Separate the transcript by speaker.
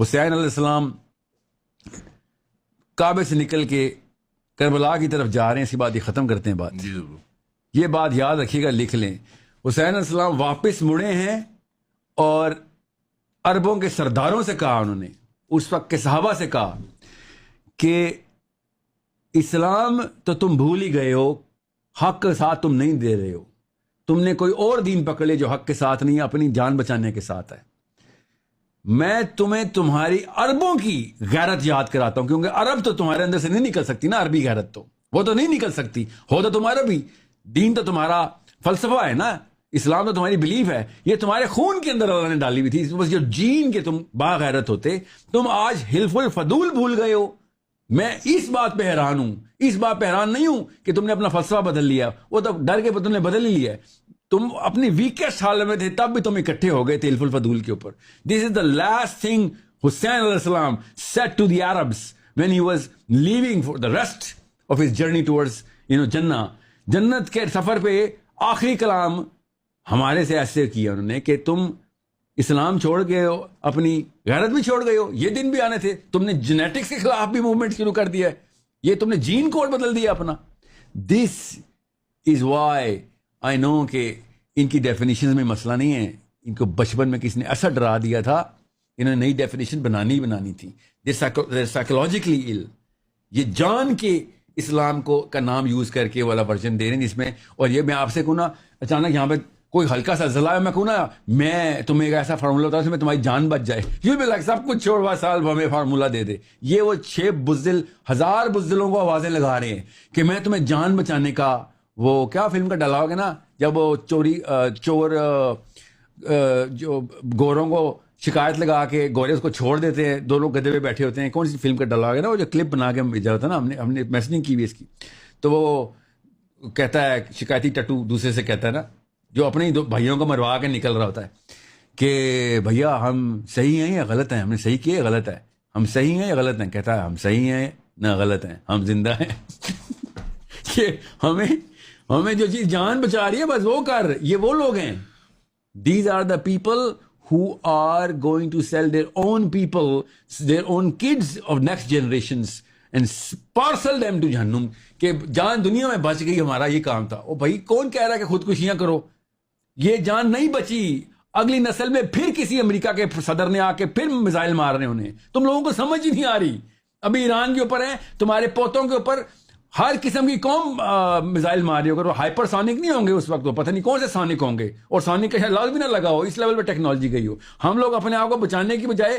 Speaker 1: حسین علیہ السلام کعبے سے نکل کے کربلا کی طرف جا رہے ہیں. اس کے بعد یہ ختم کرتے ہیں بات. یہ بات یاد رکھیے گا, لکھ لیں. حسین علیہ السلام واپس مڑے ہیں اور عربوں کے سرداروں سے کہا, انہوں نے اس وقت کے صحابہ سے کہا کہ اسلام تو تم بھول ہی گئے ہو, حق کے ساتھ تم نہیں دے رہے ہو, تم نے کوئی اور دین پکڑ لے جو حق کے ساتھ نہیں ہے, اپنی جان بچانے کے ساتھ ہے. میں تمہیں تمہاری عربوں کی غیرت یاد کراتا ہوں, کیونکہ عرب تو تمہارے اندر سے نہیں نکل سکتی نا, عربی غیرت تو وہ تو نہیں نکل سکتی. ہو تو تمہارا بھی دین, تو تمہارا فلسفہ ہے نا, اسلام تو تمہاری بلیف ہے, یہ تمہارے خون کے اندر اللہ نے ڈالی ہوئی تھی. بس جو جین کے تم باغیرت ہوتے, تم آج حلف الفضول بھول گئے ہو. میں اس بات پہ حیران ہوں, اس بات پہ حیران نہیں ہوں کہ تم نے اپنا فلسفہ بدل لیا, وہ تو ڈر کے تم نے بدل ہی لیا. تم اپنی ویکسٹ حال میں تھے تب بھی تم اکٹھے ہو گئے تھے حلف الفضول کے اوپر. دس از دا لاسٹ تھنگ حسین علیہ السلام said to the Arabs when he was leaving for the rest of his journey towards جنہ. جنت کے سفر پہ آخری کلام ہمارے سے ایسے کیا انہوں نے کہ تم اسلام چھوڑ گئے ہو, اپنی غیرت بھی چھوڑ گئے ہو. یہ دن بھی آنے تھے, تم نے جینیٹکس کے خلاف بھی موومنٹ شروع کر دیا ہے, یہ تم نے جین کوڈ بدل دیا اپنا. دس از وائی آئی نو کہ ان کی ڈیفینیشن میں مسئلہ نہیں ہے, ان کو بچپن میں کسی نے ایسا ڈرا دیا تھا, انہوں نے نئی ڈیفینیشن بنانی تھی. سائیکولوجیکلی ill, یہ جان کے اسلام کو کا نام یوز کر کے والا ورژن دے رہے ہیں جس میں. اور یہ میں آپ سے کہوں نا, اچانک یہاں پہ کوئی ہلکا سا زلزلہ ہے, میں کہوں نا میں تمہیں ایک ایسا فارمولا ہوتا ہے جس میں تمہاری جان بچ جائے, یوں بھی لگ سب کچھ چھوڑ سال ہمیں فارمولا دے دے. یہ وہ 6 بزدل 1000 بزدلوں کو آوازیں لگا رہے ہیں کہ میں تمہیں جان بچانے کا, وہ کیا فلم کا ڈالا ہوگا نا, جب وہ چور جو گوروں کو شکایت لگا کے گورے اس کو چھوڑ دیتے ہیں, دونوں گدے پہ بیٹھے ہوتے ہیں. کون سی فلم کا ڈالا ہوگا نا, وہ جو کلپ بنا کے بھیجا ہوتا ہے نا, ہم نے میسجنگ کی بھی اس کی. تو وہ کہتا ہے, شکایتی ٹٹو دوسرے سے کہتا ہے نا, جو اپنے دو بھائیوں کو مروا کے نکل رہا ہوتا ہے, کہ بھیا ہم صحیح ہیں یا غلط ہیں, ہم نے صحیح کیا یا غلط ہے, ہم صحیح ہیں یا غلط ہیں. کہتا ہے ہم صحیح ہیں نہ غلط ہیں, ہم زندہ ہیں. کہ ہمیں جو چیز جان بچا رہی ہے بس وہ کر. یہ وہ لوگ ہیں, these are the people who are going to sell their own people, their own kids of next generations and parcel them to جہنم. کہ جان دنیا میں بچ گئی, ہمارا یہ کام تھا. او بھائی کون کہہ رہا ہے کہ خودکشیاں کرو, یہ جان نہیں بچی, اگلی نسل میں پھر کسی امریکہ کے صدر نے آ کے پھر میزائل مار رہے انہیں. تم لوگوں کو سمجھ ہی نہیں آ رہی. ابھی ایران کے اوپر ہے, تمہارے پوتوں کے اوپر ہر قسم کی قوم میزائل مار رہی ہوگا. وہ ہائپر سونک نہیں ہوں گے اس وقت, وہ پتہ نہیں کون سے سونک ہوں گے, اور سونک کا شاید لاز بھی نہ لگا ہو, اس لیول پہ ٹیکنالوجی گئی ہو. ہم لوگ اپنے آپ کو بچانے کی بجائے